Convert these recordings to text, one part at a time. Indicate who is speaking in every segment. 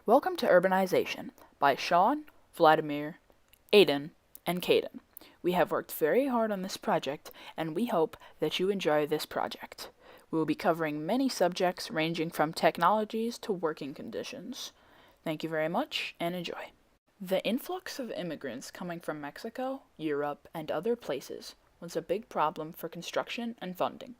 Speaker 1: Welcome to Urbanization by Sean, Vladimir, Aiden, and Caden. We have worked very hard on this project, and we hope that you enjoy this project. We will be covering many subjects ranging from technologies to working conditions. Thank you very much, and enjoy. The influx of immigrants coming from Mexico, Europe, and other places was a big problem for construction and funding.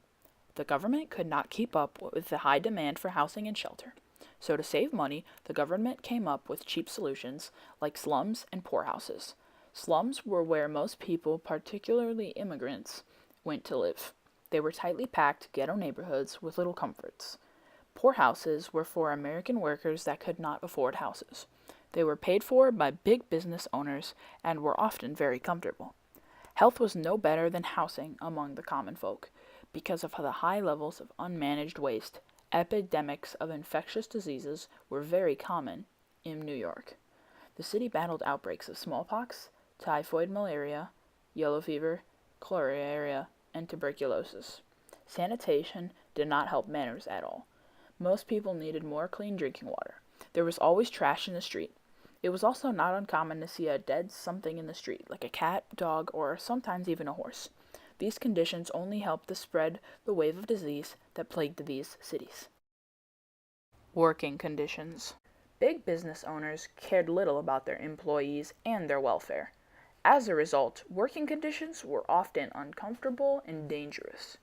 Speaker 1: The government could not keep up with the high demand for housing and shelter. So to save money, the government came up with cheap solutions like slums and poorhouses. Slums were where most people, particularly immigrants, went to live. They were tightly packed ghetto neighborhoods with little comforts. Poorhouses were for American workers that could not afford houses. They were paid for by big business owners and were often very comfortable. Health was no better than housing among the common folk. Because of the high levels of unmanaged waste, epidemics of infectious diseases were very common in New York. The city battled outbreaks of smallpox, typhoid malaria, yellow fever, cholera, and tuberculosis. Sanitation did not help matters at all. Most people needed more clean drinking water. There was always trash in the street. It was also not uncommon to see a dead something in the street, like a cat, dog, or sometimes even a horse. These conditions only helped to spread the wave of disease that plagued these cities. Working conditions. Big business owners cared little about their employees and their welfare. As a result, working conditions were often uncomfortable and dangerous.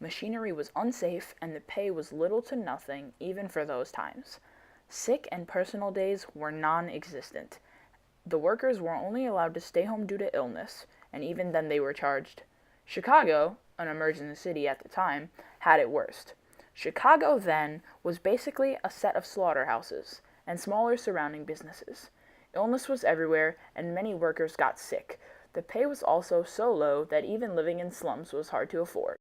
Speaker 1: Machinery was unsafe and the pay was little to nothing even for those times. Sick and personal days were non-existent. The workers were only allowed to stay home due to illness, and even then they were charged. Chicago, an emerging city at the time, had it worst. Chicago then was basically a set of slaughterhouses and smaller surrounding businesses. Illness was everywhere and many workers got sick. The pay was also so low that even living in slums was hard to afford.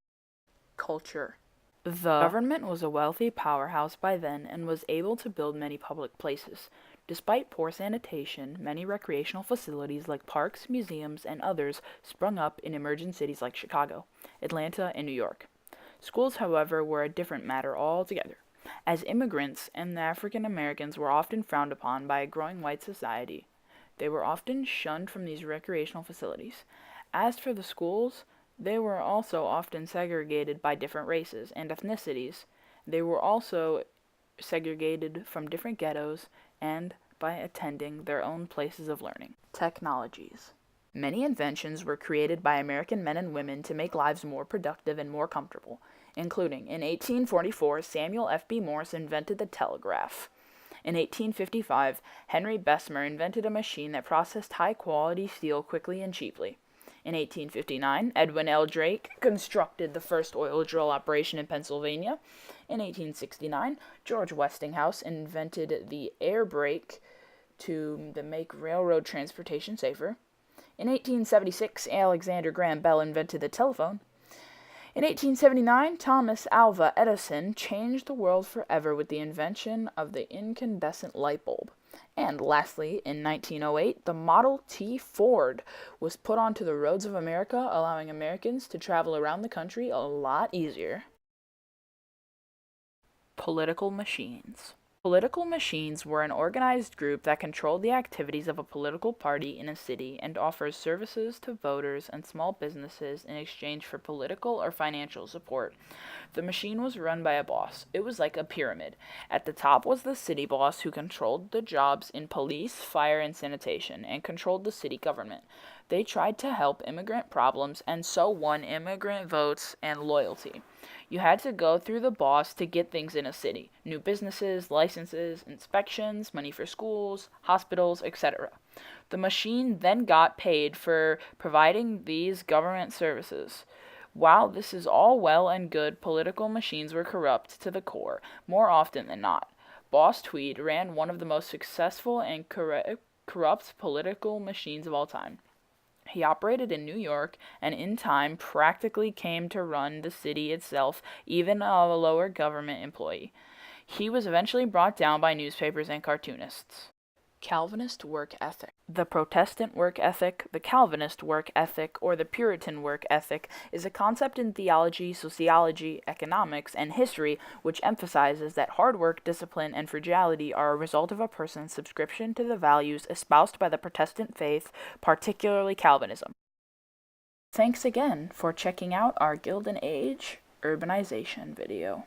Speaker 1: Culture. The government was a wealthy powerhouse by then and was able to build many public places. Despite poor sanitation, many recreational facilities like parks, museums, and others sprung up in emerging cities like Chicago, Atlanta, and New York. Schools, however, were a different matter altogether, as immigrants and the African Americans were often frowned upon by a growing white society. They were often shunned from these recreational facilities. As for the schools, they were also often segregated by different races and ethnicities. They were also segregated from different ghettos and by attending their own places of learning. Technologies. Many inventions were created by American men and women to make lives more productive and more comfortable, including in 1844 Samuel F.B. Morse invented the telegraph. In 1855, Henry Bessemer invented a machine that processed high-quality steel quickly and cheaply. In 1859, Edwin L. Drake constructed the first oil drill operation in Pennsylvania. In 1869, George Westinghouse invented the air brake to make railroad transportation safer. In 1876, Alexander Graham Bell invented the telephone. In 1879, Thomas Alva Edison changed the world forever with the invention of the incandescent light bulb. And lastly, in 1908, the Model T Ford was put onto the roads of America, allowing Americans to travel around the country a lot easier. Political machines. Political machines were an organized group that controlled the activities of a political party in a city and offers services to voters and small businesses in exchange for political or financial support. The machine was run by a boss. It was like a pyramid. At the top was the city boss who controlled the jobs in police, fire, and sanitation, and controlled the city government. They tried to help immigrant problems and so won immigrant votes and loyalty. You had to go through the boss to get things in a city: new businesses, licenses, inspections, money for schools, hospitals, etc. The machine then got paid for providing these government services. While this is all well and good, political machines were corrupt to the core, more often than not. Boss Tweed ran one of the most successful and corrupt political machines of all time. He operated in New York and in time practically came to run the city itself, even a lower government employee. He was eventually brought down by newspapers and cartoonists. Calvinist work ethic. The Protestant work ethic, the Calvinist work ethic, or the Puritan work ethic is a concept in theology, sociology, economics, and history which emphasizes that hard work, discipline, and frugality are a result of a person's subscription to the values espoused by the Protestant faith, particularly Calvinism. Thanks again for checking out our Gilded Age Urbanization video.